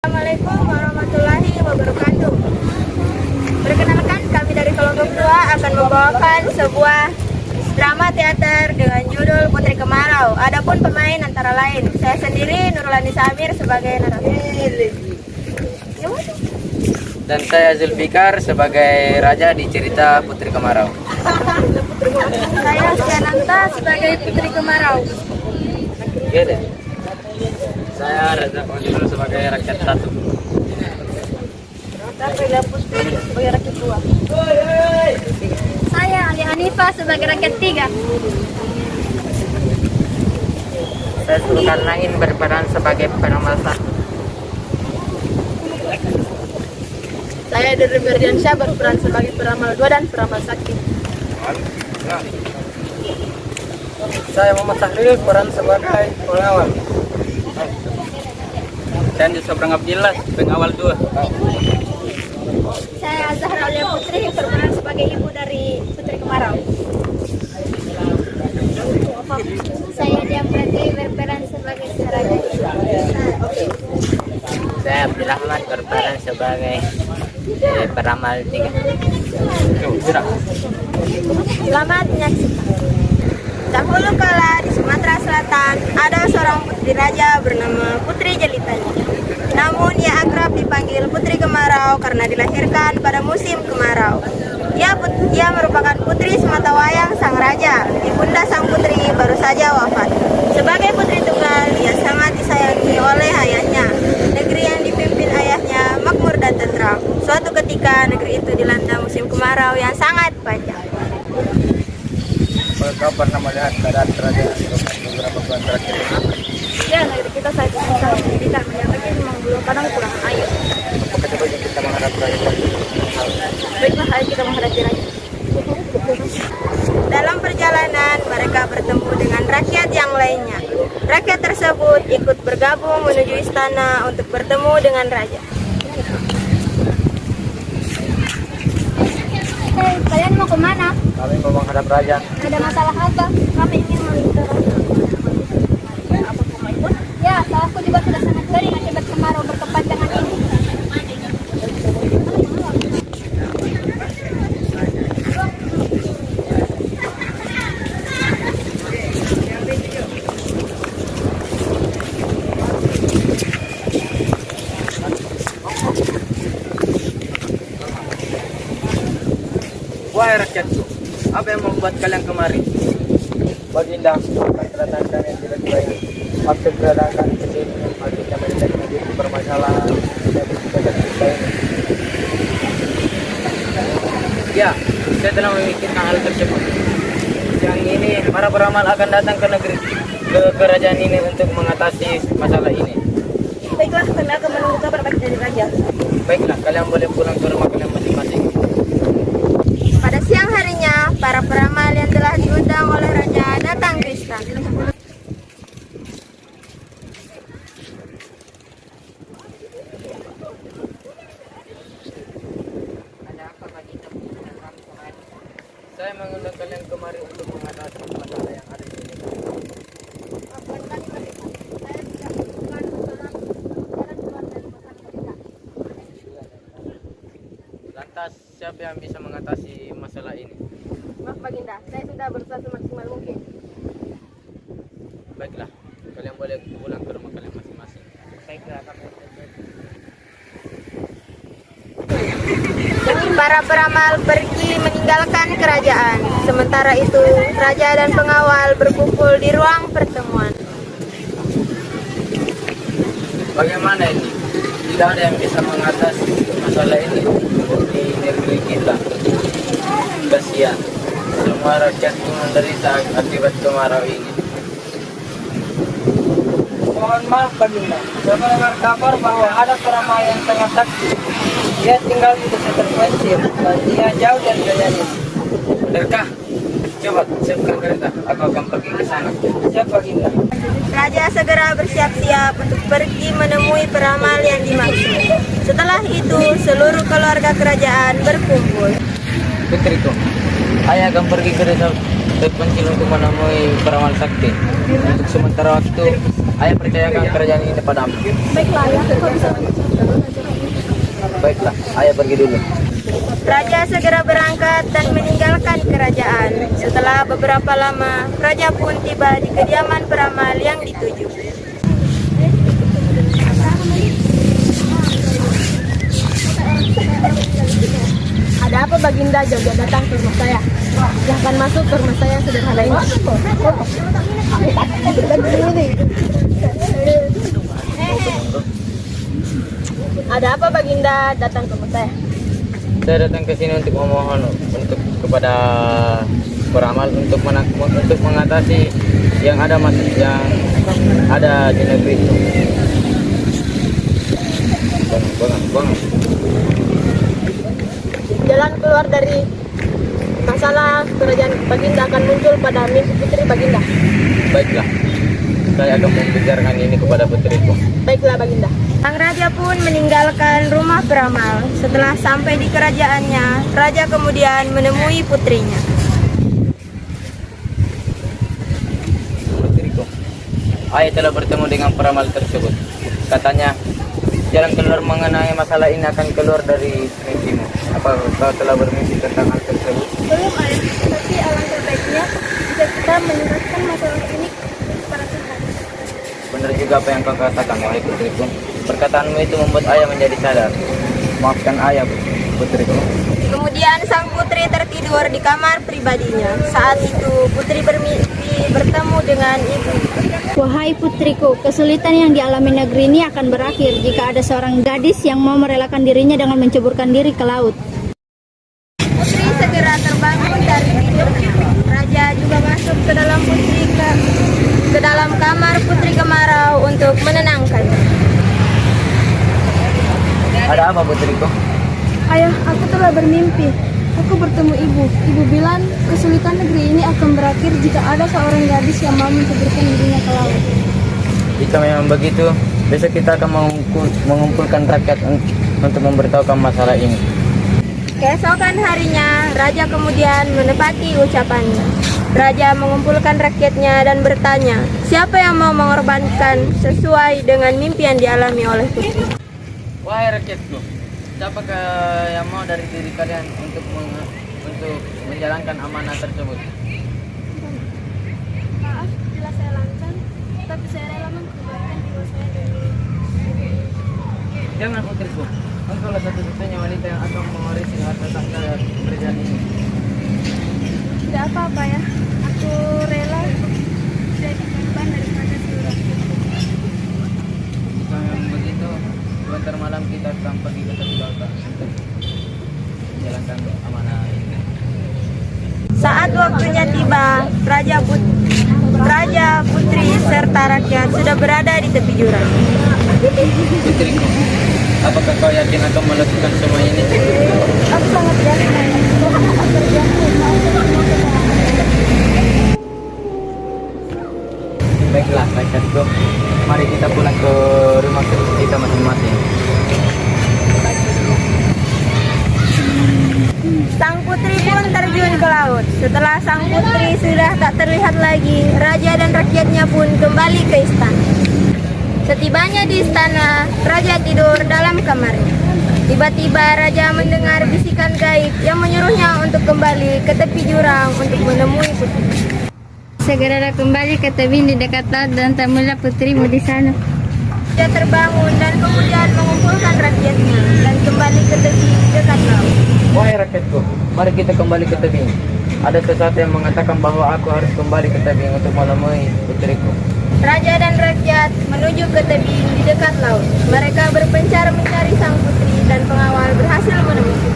Assalamualaikum warahmatullahi wabarakatuh. Perkenalkan, kami dari kelompok 2 akan membawakan sebuah drama teater dengan judul Putri Kemarau. Adapun pemain antara lain saya sendiri, Nurulani Samir sebagai narator. Dan saya Zulfikar sebagai raja di cerita Putri Kemarau. Saya Siananta sebagai Putri Kemarau. Iya deh. Saya Reza Konjul sebagai rakyat satu. Saya Putri sebagai rakyat 2. Saya Ali Hanifah sebagai rakyat 3. Saya Sultan Nain berperan sebagai peramal satu. Saya Dede Ferdiansyah berperan sebagai peramal 2 dan peramal sakti. Saya Muhammad Sahril peran sebagai pengawal. Dan Sobrang Abdillah pengawal 2. Saya Zahra Aulia Putri berperan sebagai ibu dari Putri Kemarau. Saya Diam Prati berperan sebagai raja. Saya Abdurrahman berperan sebagai peramal 3. Selamat menyaksikan. Dahulu kala di Sumatera Selatan ada seorang putri raja bernama Putri Jelitanya. Namun ia akrab dipanggil Putri Kemarau karena dilahirkan pada musim kemarau. Ia merupakan putri sematawayang sang raja. Ibunda sang putri baru saja wafat. Sebagai putri tunggal, ia sangat disayangi oleh ayahnya. Negeri yang dipimpin ayahnya makmur dan tentram. Suatu ketika negeri itu dilanda musim kemarau yang sangat panjang. Kau pernah melihat keadaan kerajaan beberapa bulan terakhir ini? Ya, negeri kita saat ini sangat pendidikan, menyatakan memang belum kadang kurang air. Apakah coba kita menghadap kerajaan? Baiklah, ayo kita menghadapi raja. Dalam perjalanan, mereka bertemu dengan rakyat yang lainnya. Rakyat tersebut ikut bergabung menuju istana untuk bertemu dengan raja. Hei, kalian mau kemana? Kami mau menghadap raja. Ada masalah apa? Kami ingin meminta raja. Ya, salahku juga sudah sangat sering akibat kemarau berkepanjangan ini. Wahai rakyatku, apa yang membuat kalian kemari? Baginda, kedatangan kami yang tidak baik. Maksud kedatangan kami ke sini, maksudnya menjadi permasalahan dari kita ini. Ya, saya telah memikirkan hal tersebut. Yang ini, para peramal akan datang ke kerajaan ini untuk mengatasi masalah ini. Baiklah, kami akan menunggu kabar baik dari raja. Baiklah, kalian boleh pulang ke rumah kalian masing-masing. Pada siang harinya, para peramal yang telah diundang oleh raja datang ke istana. Ada apa bagi kami kemari? Saya mengundang kalian kemari untuk mengatasi masalah yang ada di sini. Lantas siapa yang bisa mengatasi masalah ini? Maaf Baginda, saya sudah berusaha semaksimal mungkin. Baiklah, kalian boleh pulang ke rumah kalian masing-masing. Baiklah, Para peramal pergi meninggalkan kerajaan. Sementara itu, raja dan pengawal berkumpul di ruang pertemuan. bagaimana ini? Tidak ada yang bisa mengatasi masalah ini di negeri kita. Kasihan, semua rakyat menderita akibat kemarau ini. Mohon maaf Baginda, saya mendengar kabar bahwa ada peramal yang sangat sakti. Dia tinggal di desa terpencil dan dia jauh dari kerajaan ini. Benarkah? Coba siapkan kereta, aku akan pergi ke sana. Siap Baginda. Raja segera bersiap-siap untuk pergi menemui peramal yang dimaksud. Setelah itu, seluruh keluarga kerajaan berkumpul. Putriku, ayah akan pergi ke desa terpencil untuk menemui peramal sakti. Untuk sementara waktu, Ayah percayakan kerajaan ini padamu. Baiklah ya, kau bisa. Baiklah, ayah pergi dulu. Raja segera berangkat dan meninggalkan kerajaan. Setelah beberapa lama, raja pun tiba di kediaman peramal yang dituju. Ada apa Baginda jauh datang ke rumah saya? Silahkan masuk ke rumah saya sederhana ini. Ada apa Baginda datang ke rumah saya? Saya datang ke sini untuk memohon kepada peramal untuk mengatasi yang ada di negeri itu. Bangun. Jalan keluar dari masalah kerajaan Baginda akan muncul pada mimpi putri Baginda. Baiklah, saya akan membicarakan ini kepada putriku. Baiklah Baginda. Sang raja pun meninggalkan rumah peramal. Setelah sampai di kerajaannya, raja kemudian menemui putrinya. Putriku, ayah telah bertemu dengan peramal tersebut. Katanya, jalan keluar mengenai masalah ini akan keluar dari mimpimu. Apa kau telah bermimpi tentang hal tersebut? Belum ayah, tapi alangkah baiknya jika kita menyerahkan masalah ini kepada Tuhan. Benar juga apa yang kau katakan, wahai putriku. Perkataanmu itu membuat ayah menjadi sadar. Maafkan ayah, putriku. Kemudian sang putri tertidur di kamar pribadinya. Saat itu putri bermimpi bertemu dengan ibu. Wahai putriku, kesulitan yang dialami negeri ini akan berakhir jika ada seorang gadis yang mau merelakan dirinya dengan menceburkan diri ke laut. Putri segera terbangun dari tidurnya. Raja juga masuk ke dalam kamar putri kemarau untuk menenangkannya. Ada apa, putriku? Ayah, aku telah bermimpi. Aku bertemu ibu. Ibu bilang kesulitan negeri ini akan berakhir jika ada seorang gadis yang mau menceburkan dirinya ke laut. Jika memang begitu, besok kita akan mengumpulkan rakyat untuk memberitahukan masalah ini. Keesokan harinya, raja kemudian menepati ucapannya. Raja mengumpulkan rakyatnya dan bertanya, siapa yang mau mengorbankan sesuai dengan mimpi yang dialami oleh putri? Wahai rakyatku, siapakah yang mau dari diri kalian untuk menjalankan amanah tersebut? Maaf bila saya lancang, tapi saya rela mengorbankan jiwa saya demi. Jangan putriku, engkaulah satu-satunya wanita yang akan mewarisi harta tahta kerajaan ini. Tidak apa-apa ya, aku rela jadi korban daripada seluruh. Jika memang begitu, sebentar malam kita akan pergi ke tepi lautan untuk menjalankan amanah ini. Saat waktunya tiba, Raja Putri serta rakyat sudah berada di tepi jurang. Putriku, apakah kau yakin akan melakukan semua ini? Aku sangat yakin. Baiklah, rakyatku, mari kita pulang ke rumah kita masing-masing. Sang putri pun terjun ke laut. Setelah sang putri sudah tak terlihat lagi, raja dan rakyatnya pun kembali ke istana. Setibanya di istana, raja tidur dalam kamarnya. Tiba-tiba raja mendengar bisikan gaib yang menyuruhnya untuk kembali ke tepi jurang untuk menemui putri. Segeralah kembali ke tebing di dekat laut dan temuilah putrimu di sana. Dia terbangun dan kemudian mengumpulkan rakyatnya dan kembali ke tepi dekat laut. Wahai rakyatku, mari kita kembali ke tebing. Ada sesuatu yang mengatakan bahwa aku harus kembali ke tebing untuk menemui putriku. Raja dan rakyat menuju ke tebing di dekat laut. Mereka berpencar mencari sang putri dan pengawal berhasil menemukan.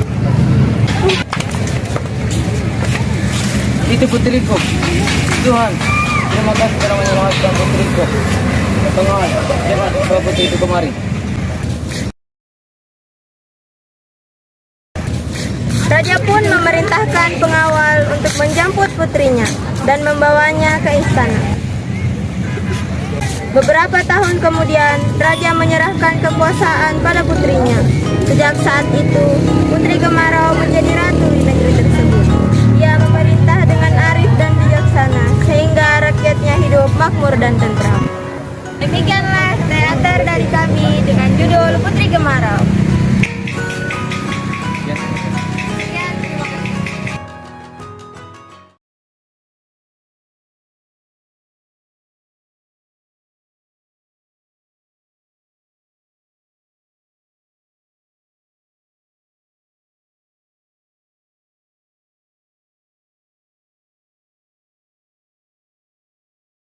Itu putriku. Tuhan, terima kasih telah menyelamatkan putriku. Pengawal, cepat bawa putri itu kemari. Raja pun memerintahkan pengawal untuk menjemput putrinya dan membawanya ke istana. Beberapa tahun kemudian, raja menyerahkan kekuasaan pada putrinya. Sejak saat itu, Putri Kemarau menjadi ratu di negeri tersebut. Ia memerintah dengan arif dan bijaksana, sehingga rakyatnya hidup makmur dan tentram. Demikianlah teater dari kami dengan judul Putri Kemarau.